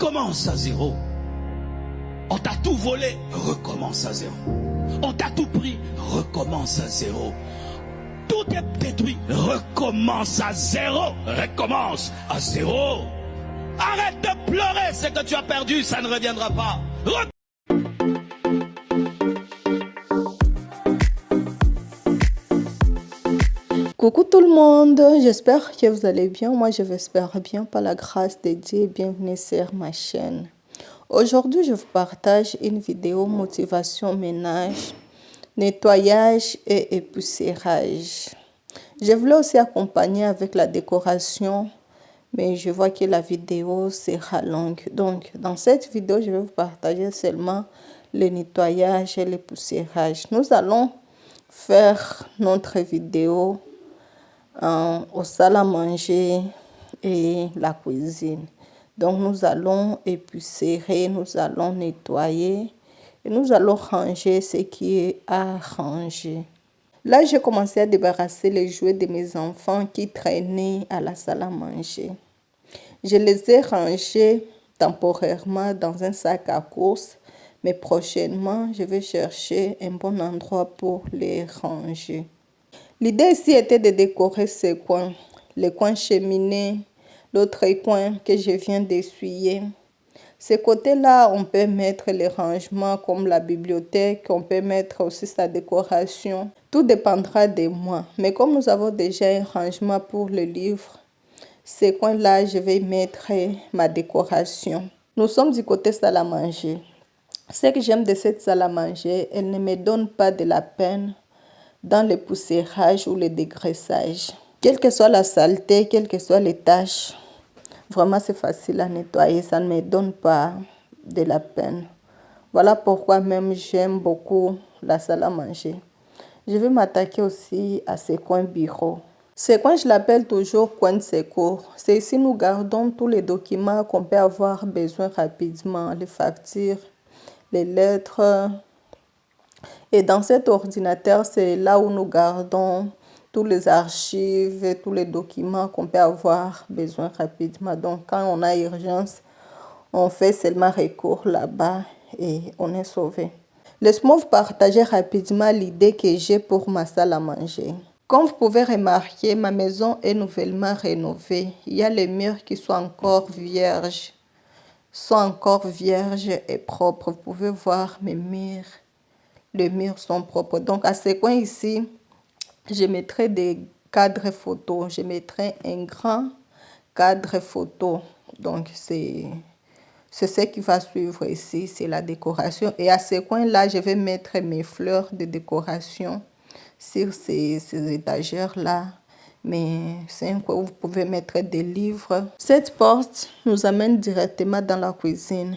recommence à zéro. On t'a tout volé, recommence à zéro. On t'a tout pris, recommence à zéro. Tout est détruit, recommence à zéro. Recommence à zéro. Arrête de pleurer, ce que tu as perdu, ça ne reviendra pas. Coucou tout le monde, j'espère que vous allez bien. Moi, je l'espère bien par la grâce de Dieu. Bienvenue sur ma chaîne. Aujourd'hui, je vous partage une vidéo motivation ménage, nettoyage et époussiérage. Je voulais aussi accompagner avec la décoration, mais je vois que la vidéo sera longue. Donc, dans cette vidéo, je vais vous partager seulement le nettoyage et l'époussiérage. Nous allons faire notre vidéo au salle à manger et la cuisine. Donc nous allons époussiérer, nous allons nettoyer et nous allons ranger ce qui est à ranger. Là, j'ai commencé à débarrasser les jouets de mes enfants qui traînaient à la salle à manger. Je les ai rangés temporairement dans un sac à course, mais prochainement, je vais chercher un bon endroit pour les ranger. L'idée ici était de décorer ces coins, les coins cheminée, l'autre coin que je viens d'essuyer. Ces côtés-là, on peut mettre les rangements comme la bibliothèque, on peut mettre aussi sa décoration. Tout dépendra de moi. Mais comme nous avons déjà un rangement pour le livre, ces coins-là, je vais mettre ma décoration. Nous sommes du côté salle à manger. Ce que j'aime de cette salle à manger, elle ne me donne pas de la peine dans le poussiérage ou le dégraissage. Quelle que soit la saleté, quelles que soient les tâches, vraiment c'est facile à nettoyer, ça ne me donne pas de la peine. Voilà pourquoi même j'aime beaucoup la salle à manger. Je vais m'attaquer aussi à ces coins bureaux. Ces coins, je l'appelle toujours coin de secours. C'est ici nous gardons tous les documents qu'on peut avoir besoin rapidement, les factures, les lettres. Et dans cet ordinateur, c'est là où nous gardons tous les archives et tous les documents qu'on peut avoir besoin rapidement. Donc, quand on a urgence, on fait seulement recours là-bas et on est sauvé. Laisse-moi vous partager rapidement l'idée que j'ai pour ma salle à manger. Comme vous pouvez remarquer, ma maison est nouvellement rénovée. Il y a les murs qui sont encore vierges. Et propres. Vous pouvez voir mes murs. Les murs sont propres. Donc, à ce coin ici, je mettrai des cadres photos. Je mettrai un grand cadre photo. Donc, c'est ce qui va suivre ici. C'est la décoration. Et à ce coin-là, je vais mettre mes fleurs de décoration sur ces étagères-là. Mais c'est un coin où vous pouvez mettre des livres. Cette porte nous amène directement dans la cuisine.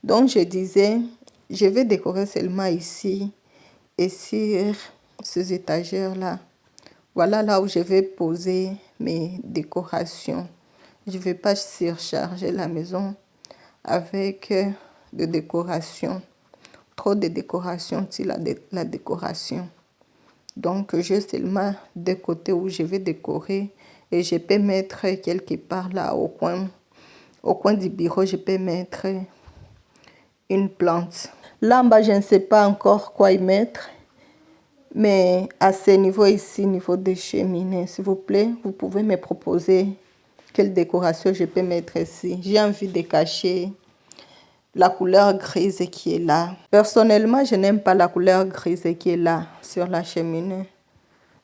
Donc, je disais, je vais décorer seulement ici et sur ces étagères-là. Voilà là où je vais poser mes décorations. Je ne vais pas surcharger la maison avec de décorations. Trop de décorations sur la décoration. Donc, j'ai seulement deux côtés où je vais décorer et je peux mettre quelque part là au coin du bureau, je peux mettre une plante. Là en bas, je ne sais pas encore quoi y mettre. Mais à ce niveau ici, niveau des cheminées, s'il vous plaît, vous pouvez me proposer quelle décoration je peux mettre ici. J'ai envie de cacher la couleur grise qui est là. Personnellement, je n'aime pas la couleur grise qui est là sur la cheminée.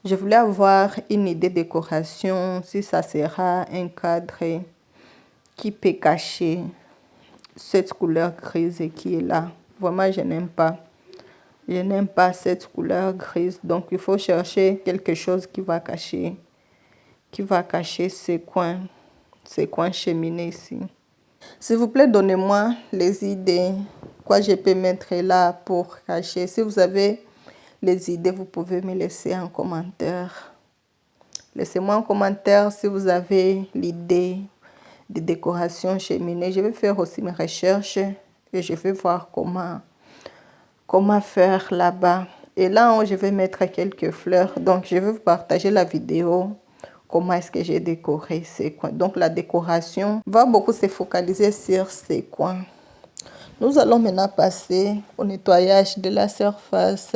Je voulais avoir une idée de décoration, si ça sera un cadre qui peut cacher cette couleur grise qui est là. Vraiment, je n'aime pas. Je n'aime pas cette couleur grise. Donc, il faut chercher quelque chose qui va cacher ces coins cheminés ici. S'il vous plaît, donnez-moi les idées. Quoi je peux mettre là pour cacher. Si vous avez les idées, vous pouvez me laisser en commentaire. Laissez-moi en commentaire si vous avez l'idée de décoration cheminée. Je vais faire aussi mes recherches et je vais voir comment faire là-bas. Et là, je vais mettre quelques fleurs. Donc, je vais vous partager la vidéo comment est-ce que j'ai décoré ces coins. Donc la décoration va beaucoup se focaliser sur ces coins. Nous allons maintenant passer au nettoyage de la surface.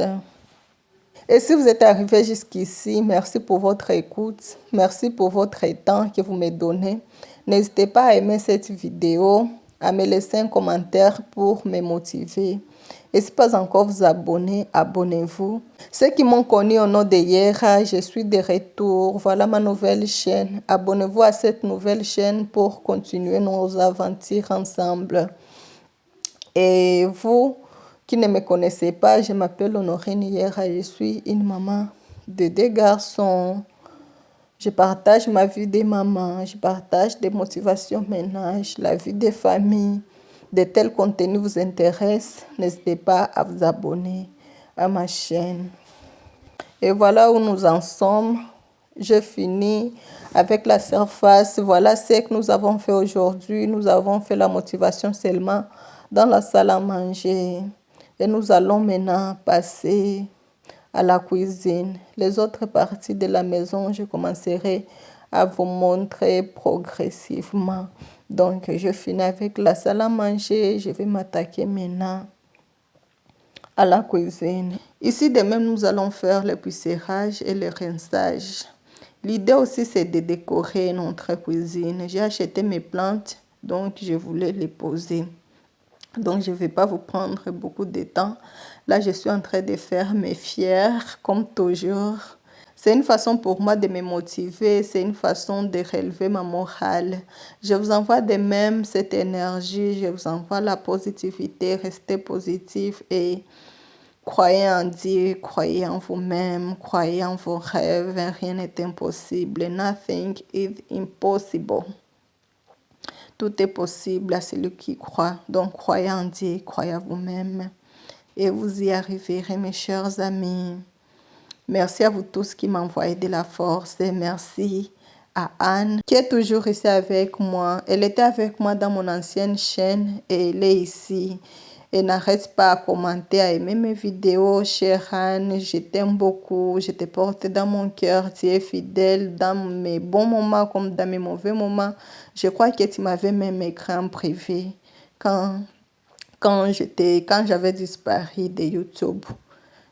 Et si vous êtes arrivé jusqu'ici, merci pour votre écoute. Merci pour votre temps que vous me donnez. N'hésitez pas à aimer cette vidéo, à me laisser un commentaire pour me motiver. Et si pas encore vous abonner, abonnez-vous. Ceux qui m'ont connu au nom de Yera, je suis de retour. Voilà ma nouvelle chaîne. Abonnez-vous à cette nouvelle chaîne pour continuer nos aventures ensemble. Et vous qui ne me connaissez pas, je m'appelle Honorine Yera. Je suis une maman de 2 garçons. Je partage ma vie de maman. Je partage des motivations ménage, la vie des familles. De tels contenus vous intéressent, n'hésitez pas à vous abonner à ma chaîne. Et voilà où nous en sommes. Je finis avec la surface. Voilà ce que nous avons fait aujourd'hui. Nous avons fait la motivation seulement dans la salle à manger. Et nous allons maintenant passer à la cuisine. Les autres parties de la maison, je commencerai à vous montrer progressivement. Donc, je finis avec la salle à manger. Je vais m'attaquer maintenant à la cuisine. Ici, de même, nous allons faire le poussiérage et le rinçage. L'idée aussi, c'est de décorer notre cuisine. J'ai acheté mes plantes, donc je voulais les poser. Donc, je ne vais pas vous prendre beaucoup de temps. Là, je suis en train de faire mes fières, comme toujours. C'est une façon pour moi de me motiver, c'est une façon de relever ma morale. Je vous envoie de même cette énergie, je vous envoie la positivité, restez positif et croyez en Dieu, croyez en vous-même, croyez en vos rêves, rien n'est impossible. Nothing is impossible. Tout est possible à celui qui croit. Donc, croyez en Dieu, croyez en vous-même. Et vous y arriverez, mes chers amis. Merci à vous tous qui m'envoyez de la force. Et merci à Anne, qui est toujours ici avec moi. Elle était avec moi dans mon ancienne chaîne et elle est ici. Et n'arrête pas à commenter, à aimer mes vidéos. Chère Anne, je t'aime beaucoup. Je te porte dans mon cœur. Tu es fidèle dans mes bons moments comme dans mes mauvais moments. Je crois que tu m'avais même écrit en privé quand j'avais disparu de YouTube.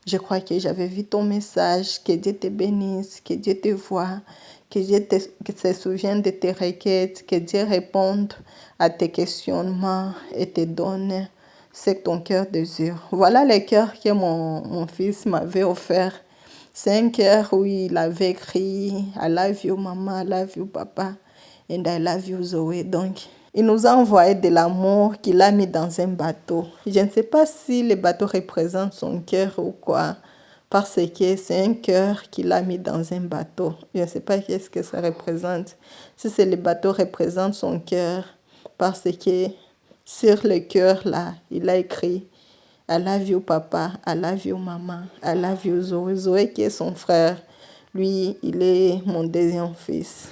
Je crois que j'avais vu ton message. Que Dieu te bénisse, que Dieu te voie, que Dieu se souvienne de tes requêtes, que Dieu réponde à tes questionnements et te donne ce que ton cœur désire. Voilà le cœur que mon fils m'avait offert. C'est un cœur où il avait écrit I love you maman, I love you papa, and I love you Zoé. Donc, il nous a envoyé de l'amour qu'il a mis dans un bateau. Je ne sais pas si le bateau représente son cœur ou quoi, parce que c'est un cœur qu'il a mis dans un bateau. Je ne sais pas qu'est-ce que ça représente. Si c'est le bateau représente son cœur, parce que sur le cœur là, il a écrit I love you papa, I love you maman, I love you Zoé. Zoé qui est son frère, lui, il est mon deuxième fils.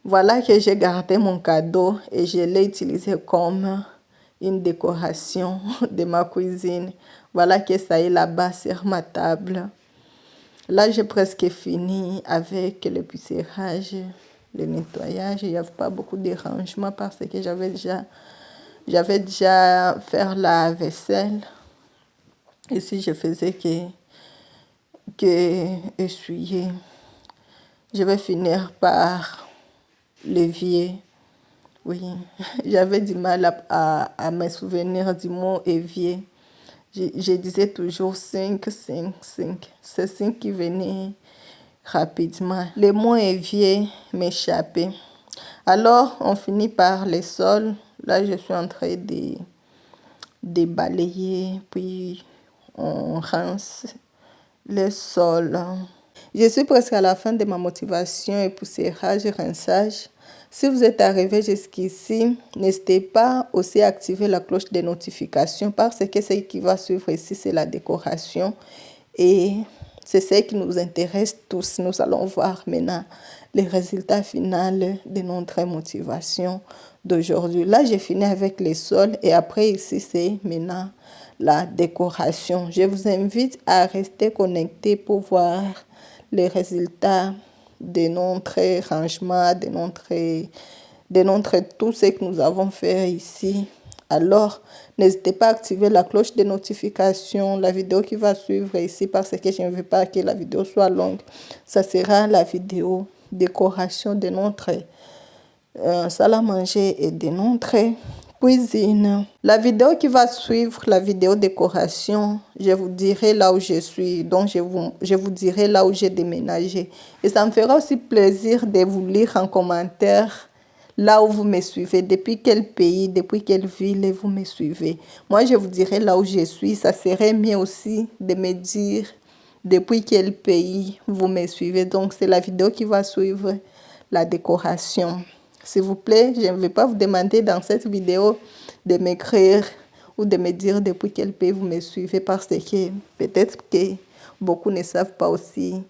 Voilà que j'ai gardé mon cadeau et je l'ai utilisé comme une décoration de ma cuisine. Voilà que ça est là-bas sur ma table. Là, j'ai presque fini avec le poussiérage, le nettoyage. Il n'y avait pas beaucoup de rangement parce que j'avais déjà fait la vaisselle. Ici, je faisais que essuyer. Je vais finir par l'évier. Oui, j'avais du mal à me souvenir du mot évier. Je disais toujours 5, 5, 5. C'est 5 qui venait rapidement. Le mot évier m'échappait. Alors, on finit par les sols. Là, je suis en train de balayer, puis on rince les sols. Je suis presque à la fin de ma motivation et poussiérage et rinçage. Si vous êtes arrivé jusqu'ici, n'hésitez pas aussi à activer la cloche de notification parce que ce qui va suivre ici, c'est la décoration. Et c'est ce qui nous intéresse tous. Nous allons voir maintenant les résultats finaux de notre motivation d'aujourd'hui. Là, j'ai fini avec les sols et après ici, c'est maintenant la décoration. Je vous invite à rester connecté pour voir les résultats notre rangement, de notre tout ce que nous avons fait ici. Alors, n'hésitez pas à activer la cloche de notification. La vidéo qui va suivre ici, parce que je ne veux pas que la vidéo soit longue, ça sera la vidéo décoration de notre salle à manger et de notre cuisine. La vidéo qui va suivre, la vidéo décoration, je vous dirai là où je suis. Donc, je vous dirai là où j'ai déménagé. Et ça me fera aussi plaisir de vous lire en commentaire là où vous me suivez, depuis quel pays, depuis quelle ville vous me suivez. Moi, je vous dirai là où je suis. Ça serait mieux aussi de me dire depuis quel pays vous me suivez. Donc, c'est la vidéo qui va suivre, la décoration. S'il vous plaît, je ne vais pas vous demander dans cette vidéo de m'écrire ou de me dire depuis quel pays vous me suivez, parce que peut-être que beaucoup ne savent pas aussi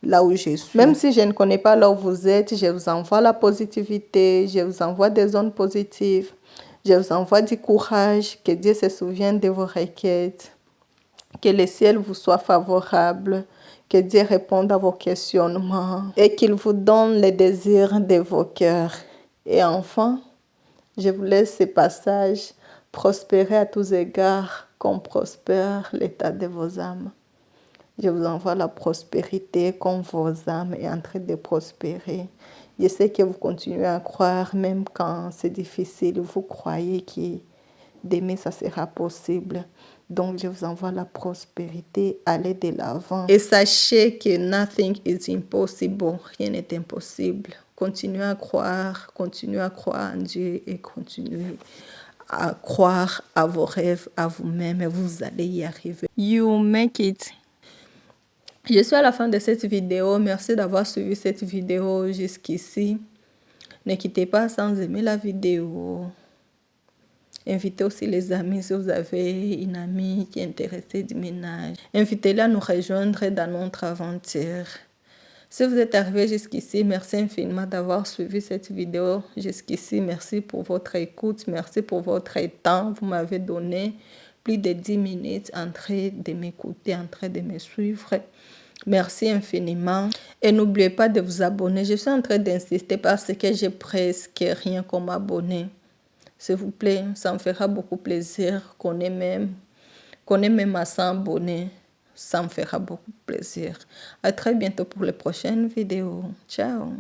là où je suis. Même si je ne connais pas là où vous êtes, je vous envoie la positivité, je vous envoie des ondes positives, je vous envoie du courage, que Dieu se souvienne de vos requêtes, que le ciel vous soit favorable, que Dieu réponde à vos questionnements et qu'il vous donne les désirs de vos cœurs. Et enfin, je vous laisse ce passage, prospérer à tous égards, comme prospère l'état de vos âmes. Je vous envoie la prospérité comme vos âmes est en train de prospérer. Je sais que vous continuez à croire, même quand c'est difficile, vous croyez que demain ça sera possible. Donc je vous envoie la prospérité, allez de l'avant. Et sachez que nothing is impossible, rien n'est impossible. Continuez à croire en Dieu et continuez à croire à vos rêves, à vous-même, et vous allez y arriver. You make it. Je suis à la fin de cette vidéo. Merci d'avoir suivi cette vidéo jusqu'ici. Ne quittez pas sans aimer la vidéo. Invitez aussi les amis si vous avez une amie qui est intéressée du ménage. Invitez-les à nous rejoindre dans notre aventure. Si vous êtes arrivé jusqu'ici, merci infiniment d'avoir suivi cette vidéo jusqu'ici. Merci pour votre écoute. Merci pour votre temps. Vous m'avez donné plus de 10 minutes en train de m'écouter, en train de me suivre. Merci infiniment. Et n'oubliez pas de vous abonner. Je suis en train d'insister parce que j'ai presque rien comme abonné. S'il vous plaît, ça me fera beaucoup plaisir qu'on ait même à 100 abonnés. Ça me fera beaucoup plaisir. À très bientôt pour les prochaines vidéos. Ciao.